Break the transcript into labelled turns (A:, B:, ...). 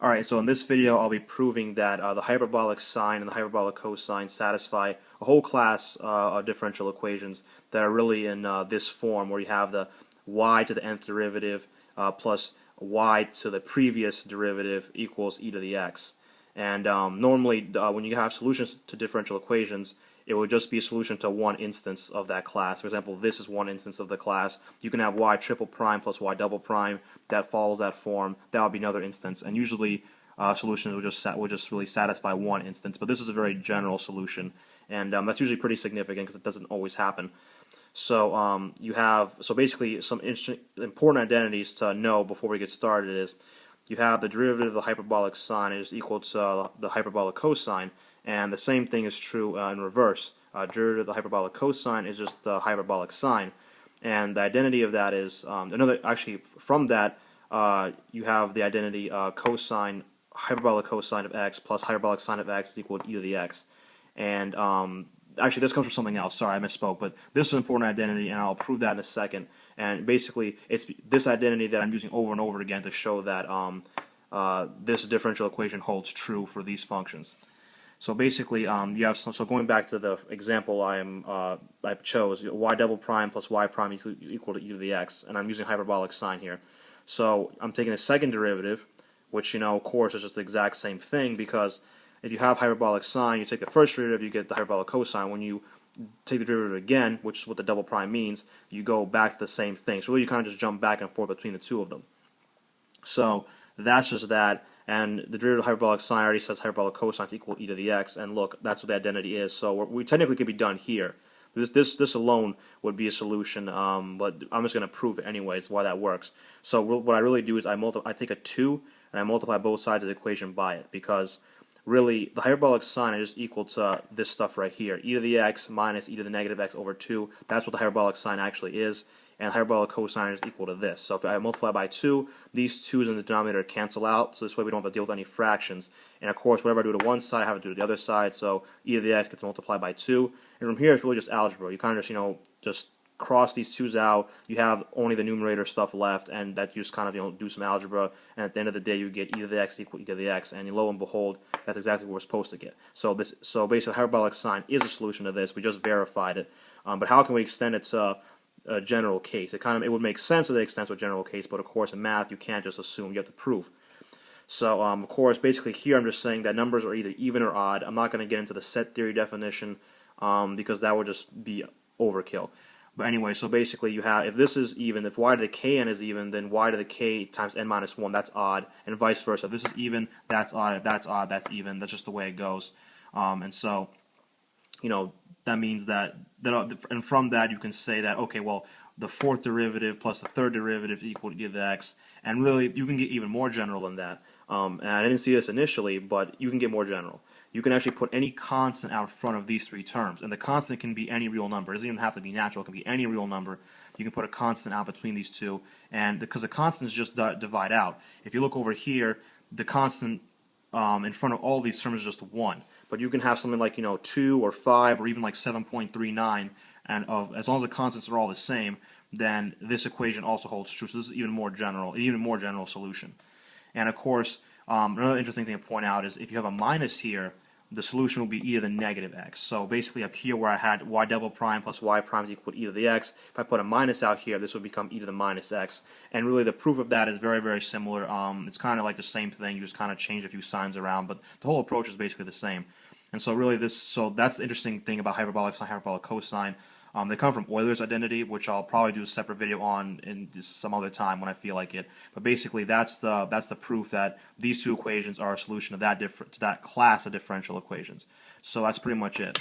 A: Alright, so in this video I'll be proving that the hyperbolic sine and the hyperbolic cosine satisfy a whole class of differential equations that are really in this form, where you have the y to the nth derivative plus y to the previous derivative equals e to the x. And normally when you have solutions to differential equations, it would just be a solution to one instance of that class. For example, this is one instance of the class. You can have y triple prime plus y double prime that follows that form. That would be another instance. And usually solutions will just really satisfy one instance. But this is a very general solution, and that's usually pretty significant because it doesn't always happen. So basically some important identities to know before we get started is you have the derivative of the hyperbolic sine is equal to the hyperbolic cosine. And the same thing is true in reverse. Derivative of the hyperbolic cosine is just the hyperbolic sine. And the identity of that is, from that, you have the identity hyperbolic cosine of x plus hyperbolic sine of x is equal to e to the x. And actually, this comes from something else. Sorry, I misspoke. But this is an important identity, and I'll prove that in a second. And basically, it's this identity that I'm using over and over again to show that this differential equation holds true for these functions. So basically, you have so going back to the example I chose, y double prime plus y prime is equal to e to the x, and I'm using hyperbolic sine here. So I'm taking a second derivative, which of course is just the exact same thing, because if you have hyperbolic sine, you take the first derivative, you get the hyperbolic cosine. When you take the derivative again, which is what the double prime means, you go back to the same thing. So really, you kind of just jump back and forth between the two of them. So that's just that. And the derivative of hyperbolic sine already says hyperbolic cosine is equal to e to the x, and look, that's what the identity is. So we technically could be done here. This alone would be a solution, but I'm just going to prove it anyways why that works. So what I really do is I take a 2 and I multiply both sides of the equation by it, because really the hyperbolic sine is just equal to this stuff right here, e to the x minus e to the negative x over 2. That's what the hyperbolic sine actually is. And hyperbolic cosine is equal to this. So if I multiply by 2, these 2's in the denominator cancel out, so this way we don't have to deal with any fractions. And of course, whatever I do to one side, I have to do to the other side, so e to the x gets multiplied by 2. And from here, it's really just algebra. You kind of just cross these 2's out, you have only the numerator stuff left, and that you just kind of do some algebra, and at the end of the day, you get e to the x equal to e to the x, and lo and behold, that's exactly what we're supposed to get. So basically, hyperbolic sine is a solution to this. We just verified it. But how can we extend it to a general case? It would make sense to the extent to a general case, but of course in math you can't just assume, you have to prove. So of course, basically here I'm just saying that numbers are either even or odd. I'm not going to get into the set theory definition because that would just be overkill. But anyway, so basically you have, if this is even, if y to the kn is even, then y to the k times n minus 1, that's odd, and vice versa. If this is even, that's odd. If that's odd, that's even. That's just the way it goes. And so, that means that and from that you can say that, okay, well, the fourth derivative plus the third derivative is equal to e to the x, and really you can get even more general than that. And I didn't see this initially, but you can get more general. You can actually put any constant out in front of these three terms, and the constant can be any real number. It doesn't even have to be natural. It can be any real number. You can put a constant out between these two, and because the constants just divide out. If you look over here, the constant in front of all these terms is just 1. But you can have something like 2 or 5 or even like 7.39, and as long as the constants are all the same, then this equation also holds true. So this is even more general solution. And of course, another interesting thing to point out is if you have a minus here, the solution will be e to the negative x. So basically up here where I had y double prime plus y prime is equal to e to the x, if I put a minus out here, this would become e to the minus x. And really the proof of that is very, very similar. It's kind of like the same thing. You just kind of change a few signs around, but the whole approach is basically the same. And so really that's the interesting thing about hyperbolic sine, hyperbolic cosine. They come from Euler's identity, which I'll probably do a separate video on in some other time when I feel like it. But basically, that's the proof that these two equations are a solution to that class of differential equations. So that's pretty much it.